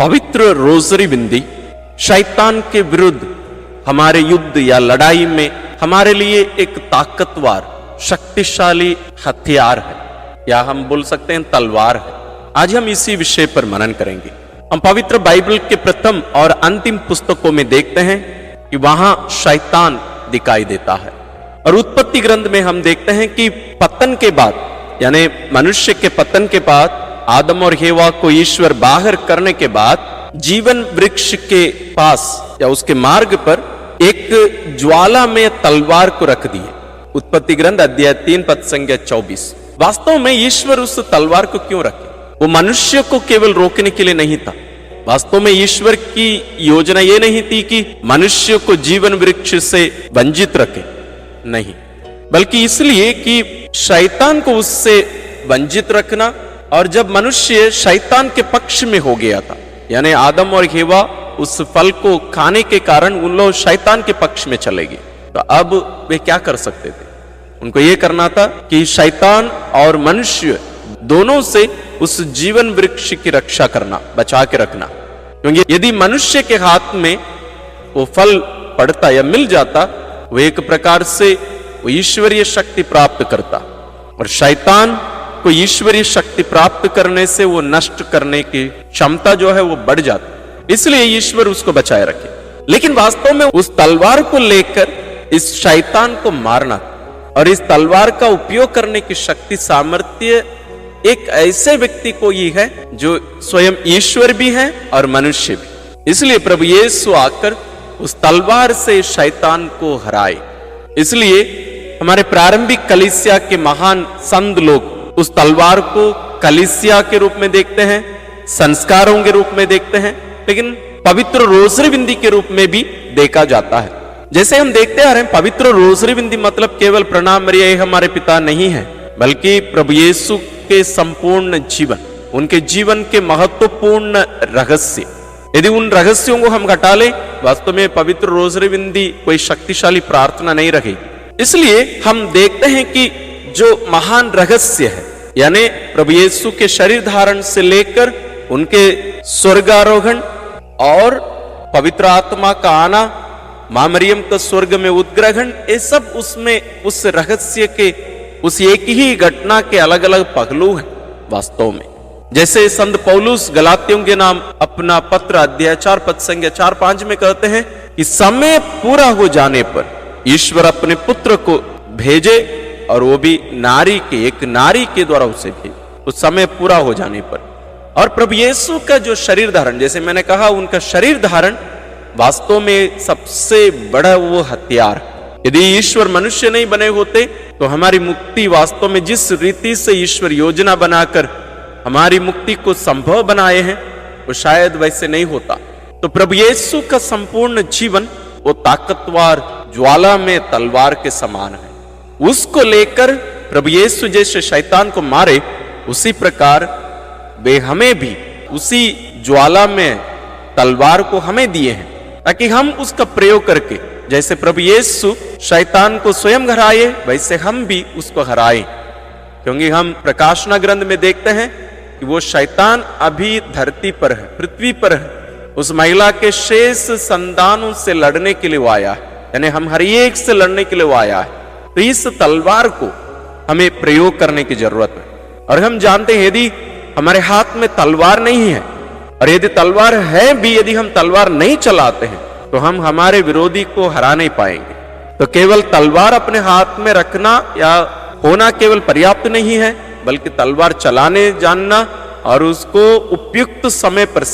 पवित्र रोजरी बिंदी शैतान के विरुद्ध हमारे युद्ध या लड़ाई में हमारे लिए एक ताकतवर शक्तिशाली हथियार है, या हम बोल सकते हैं तलवार है। आज हम इसी विषय पर मनन करेंगे। हम पवित्र बाइबल के प्रथम और अंतिम पुस्तकों में देखते हैं कि वहां शैतान दिखाई देता है, और उत्पत्ति ग्रंथ में हम देखते हैं कि पतन के बाद, यानी मनुष्य के पतन के बाद, आदम और हेवा को ईश्वर बाहर करने के बाद जीवन वृक्ष के पास या उसके मार्ग पर एक ज्वाला में तलवार को रख दिए। उत्पत्ति ग्रंथ अध्याय 3 पद संख्या 24। वास्तव में ईश्वर उस तलवार को क्यों रखे? वो मनुष्य को केवल रोकने के लिए नहीं था। वास्तव में ईश्वर की योजना ये नहीं थी कि मनुष्य को जीवन वृक्ष से वंचित रखे, नहीं, बल्कि इसलिए कि शैतान को उससे वंचित रखना। और जब मनुष्य शैतान के पक्ष में हो गया था, यानी आदम और हेवा उस फल को खाने के कारण उन लोग शैतान के पक्ष में चले गए, तो अब वे क्या कर सकते थे? उनको यह करना था कि शैतान और मनुष्य दोनों से उस जीवन वृक्ष की रक्षा करना, बचा के रखना। क्योंकि यदि मनुष्य के हाथ में वो फल पड़ता या मिल जाता, वो एक प्रकार से वो ईश्वरीय शक्ति प्राप्त करता, और शैतान को ईश्वरीय शक्ति प्राप्त करने से वो नष्ट करने की क्षमता जो है वो बढ़ जाती। इसलिए ईश्वर उसको बचाए रखे। लेकिन वास्तव में उस तलवार को लेकर इस शैतान को मारना, और इस तलवार का उपयोग करने की शक्ति, सामर्थ्य एक ऐसे व्यक्ति को ही है जो स्वयं ईश्वर भी है और मनुष्य भी। इसलिए प्रभु यीशु आकर उस तलवार से शैतान को हराए। इसलिए हमारे प्रारंभिक कलीसिया के महान संत लोग उस तलवार को कलीसिया के रूप में देखते हैं, संस्कारों के रूप में देखते हैं, लेकिन पवित्र रोजरी बिंदी के रूप में भी देखा जाता है। जैसे हम देखते आ रहे हैं, पवित्र रोजरी बिंदी मतलब केवल प्रणाम मरिया हे हमारे पिता नहीं है, बल्कि प्रभु यीशु के संपूर्ण जीवन, उनके जीवन के महत्वपूर्ण रहस्य। यदि उन रहस्यों को हम घटा ले, वास्तव में पवित्र रोजरी बिंदी कोई शक्तिशाली प्रार्थना नहीं रही। इसलिए हम देखते हैं कि जो महान रहस्य है, यानी प्रभु यीशु के शरीर धारण से लेकर उनके स्वर्गारोहण और पवित्र आत्मा का आना, मां मरियम का स्वर्ग में उत्ग्रहण, ये सब उसमें उस रहस्य के उस एक ही घटना के अलग अलग पहलू हैं वास्तव में। जैसे संत पौलुस गलातियों के नाम अपना पत्र अध्याय 4 पद संख्या 4-5 में कहते हैं कि समय पूरा हो जाने पर ईश्वर अपने पुत्र को भेजे, और वो भी एक नारी के द्वारा उसे भेजे, उस समय पूरा हो जाने पर। और प्रभु यीशु का जो शरीर धारण, जैसे मैंने कहा, उनका शरीर धारण वास्तव में सबसे बड़ा वो हथियार। यदि ईश्वर मनुष्य नहीं बने होते तो हमारी मुक्ति वास्तव में जिस रीति से ईश्वर योजना बनाकर हमारी मुक्ति को संभव बनाए हैं, वो शायद वैसे नहीं होता। तो प्रभु यीशु का संपूर्ण जीवन वो ताकतवर ज्वाला में तलवार के समान है। उसको लेकर प्रभु यीशु जैसे शैतान को मारे, उसी प्रकार वे हमें भी उसी ज्वाला में तलवार को हमें दिए हैं, ताकि हम उसका प्रयोग करके, जैसे प्रभु यीशु शैतान को स्वयं हराए, वैसे हम भी उसको हराएं। क्योंकि हम प्रकाशना ग्रंथ में देखते हैं कि वो शैतान अभी धरती पर है, पृथ्वी पर है, उस महिला के शेष संतानों से लड़ने के लिए वो आया है, यानी हम हर एक से लड़ने के लिए वो आया है। तो इस तलवार को हमें प्रयोग करने की जरूरत है। और हम जानते हैं, यदि हमारे हाथ में तलवार नहीं है, और यदि तलवार है भी, यदि हम तलवार नहीं चलाते हैं, तो हम हमारे विरोधी को हरा नहीं पाएंगे। तो केवल तलवार अपने हाथ में रखना या होना केवल पर्याप्त नहीं है, बल्कि तलवार चलाने जानना और उसको उपयुक्त समय पर,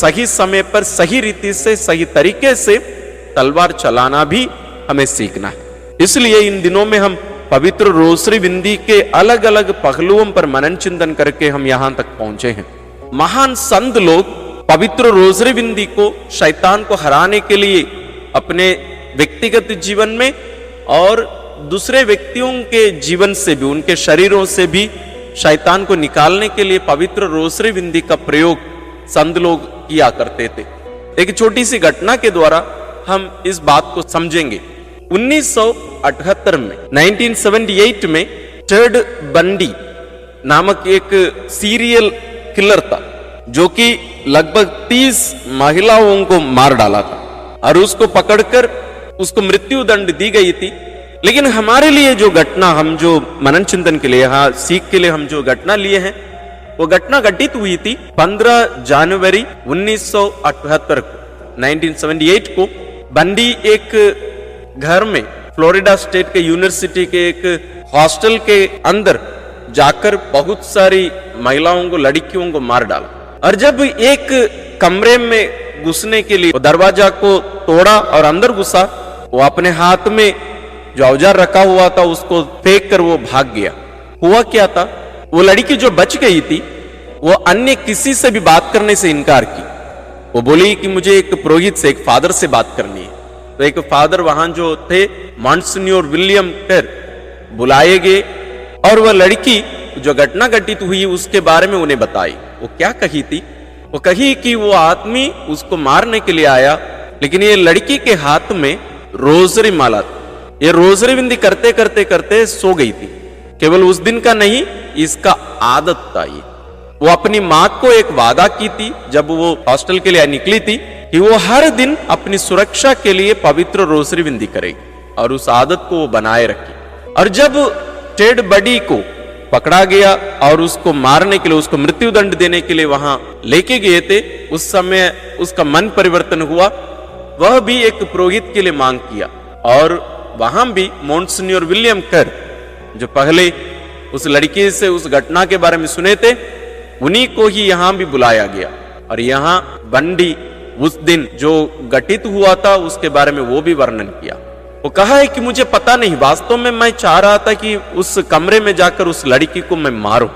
सही रीति से, सही तरीके से तलवार चलाना भी हमें सीखना है। इसलिए इन दिनों में हम पवित्र रोजरी बिंदी के अलग अलग पहलुओं पर मनन चिंतन करके हम यहां तक पहुंचे हैं। महान संत लोग पवित्र रोजरी बिंदी को शैतान को हराने के लिए अपने व्यक्तिगत जीवन में और दूसरे व्यक्तियों के जीवन से भी, उनके शरीरों से भी शैतान को निकालने के लिए पवित्र रोजरी बिंदी का प्रयोग संत लोग किया करते थे। एक छोटी सी घटना के द्वारा हम इस बात को समझेंगे। 1978 में 1978 में टेड बंडी नामक एक सीरियल किलर था। जो कि लगभग 30 महिलाओं को मार डाला था और उसको पकड़कर उसको मृत्यु दंड दी गई थी। लेकिन हमारे लिए जो घटना, हम जो मनन चिंतन के लिए, यहाँ सीख के लिए हम जो घटना लिए हैं, वो घटना घटित हुई थी 15 जनवरी 1978 को, 1978 को बंडी एक घर में फ्लोरिडा स्टेट के यूनिवर्सिटी के एक हॉस्टल के अंदर जाकर बहुत सारी महिलाओं को, लड़कियों को मार डाला। और जब एक कमरे में घुसने के लिए दरवाजा को तोड़ा और अंदर घुसा, वो अपने हाथ में जो औजार रखा हुआ था उसको फेंक कर वो भाग गया। हुआ क्या था, वो लड़की जो बच गई थी वो अन्य किसी से भी बात करने से इनकार की। वो बोली कि मुझे एक पुरोहित से, एक फादर से बात करनी है। तो एक फादर वहां जो थे, मॉन्सिन्योर विलियम कर, बुलाए गए और वह लड़की जो घटना घटित हुई उसके बारे में उन्हें बताई। वो क्या कही थी, वो कही कि वो आदमी उसको मारने के लिए आया, लेकिन ये लड़की के हाथ में रोजरी माला थी। ये रोजरी बिंदी करते करते करते सो गई थी। केवल उस दिन का नहीं, इसका आदत था ये। वो अपनी माँ को एक वादा की थी जब वो हॉस्टल के लिए निकली थी कि वो हर दिन अपनी सुरक्षा के लिए पवित्र रोजरी बिंदी करेगी और उस आदत को वो बनाए रखी। और जब टेड बडी को पकड़ा गया और उसको मारने के लिए, उसको मृत्यु दंड देने के लिए वहां लेके गए थे, उस समय उसका मन परिवर्तन हुआ। वह भी एक पुरोहित के लिए मांग किया और वहां भी मॉन्सिन्योर विलियम कर, जो पहले उस लड़की से उस घटना के बारे में सुने थे, उन्हीं को ही यहां भी बुलाया गया। और यहां बंडी उस दिन जो घटित हुआ था उसके बारे में वो भी वर्णन किया। वो कहा है कि मुझे पता नहीं, वास्तव में मैं चाह रहा था कि उस कमरे में जाकर उस लड़की को मैं मारूं,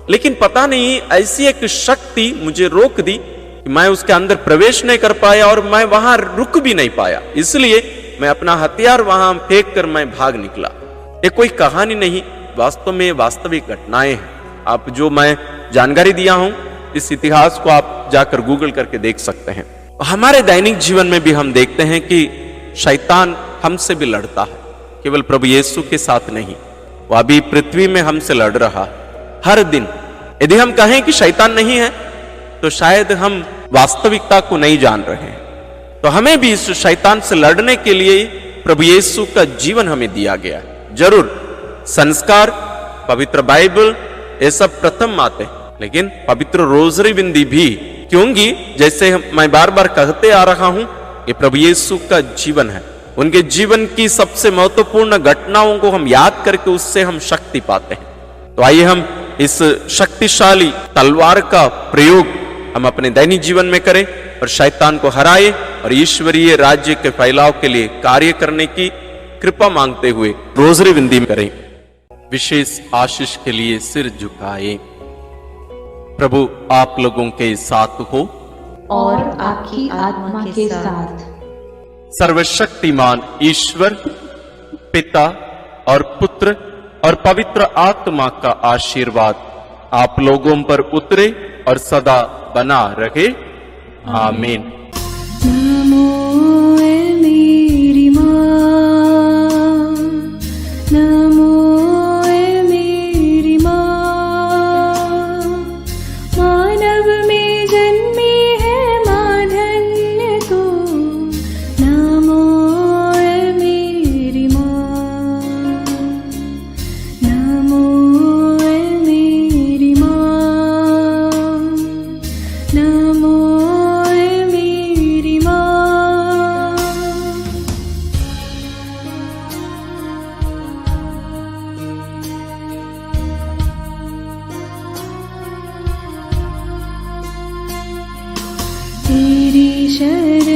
लेकिन पता नहीं ऐसी एक शक्ति मुझे रोक दी कि मैं उसके अंदर प्रवेश नहीं कर पाया और मैं वहां रुक भी नहीं पाया। इसलिए मैं अपना हथियार वहां फेंक कर मैं भाग निकला। ये कोई कहानी नहीं, वास्तव में वास्तविक घटनाएं हैं। आप जो मैं जानकारी दिया हूं, इस इतिहास को आप जाकर गूगल करके देख सकते हैं। हमारे दैनिक जीवन में भी हम देखते हैं कि शैतान हमसे भी लड़ता है, केवल प्रभु यीशु के साथ नहीं, वो अभी पृथ्वी में हमसे लड़ रहा है हर दिन। यदि हम कहें कि शैतान नहीं है तो शायद हम वास्तविकता को नहीं जान रहे हैं। तो हमें भी इस शैतान से लड़ने के लिए प्रभु यीशु का जीवन हमें दिया गया है। जरूर संस्कार, पवित्र बाइबल, ये सब प्रथम आते हैं, लेकिन पवित्र रोजरी बिंदी भी, क्योंकि जैसे मैं बार बार कहते आ रहा हूं, ये प्रभु यीशु का जीवन है। उनके जीवन की सबसे महत्वपूर्ण घटनाओं को हम याद करके उससे हम शक्ति पाते हैं। तो आइए हम इस शक्तिशाली तलवार का प्रयोग हम अपने दैनिक जीवन में करें और शैतान को हराए और ईश्वरीय राज्य के फैलाव के लिए कार्य करने की कृपा मांगते हुए रोजरी बिंदी करें। विशेष आशीष के लिए सिर झुकाए। प्रभु आप लोगों के साथ हो और आपकी आत्मा के साथ। सर्वशक्तिमान ईश्वर पिता और पुत्र और पवित्र आत्मा का आशीर्वाद आप लोगों पर उतरे और सदा बना रहे। आमीन। नमो मेरी माँ, नमो मेरी माँ, मानव में जन्मी है माँ धन्य तू। नमो मेरी माँ, नमो मेरी माँ, नमो मेरी माँ। तेरी शरण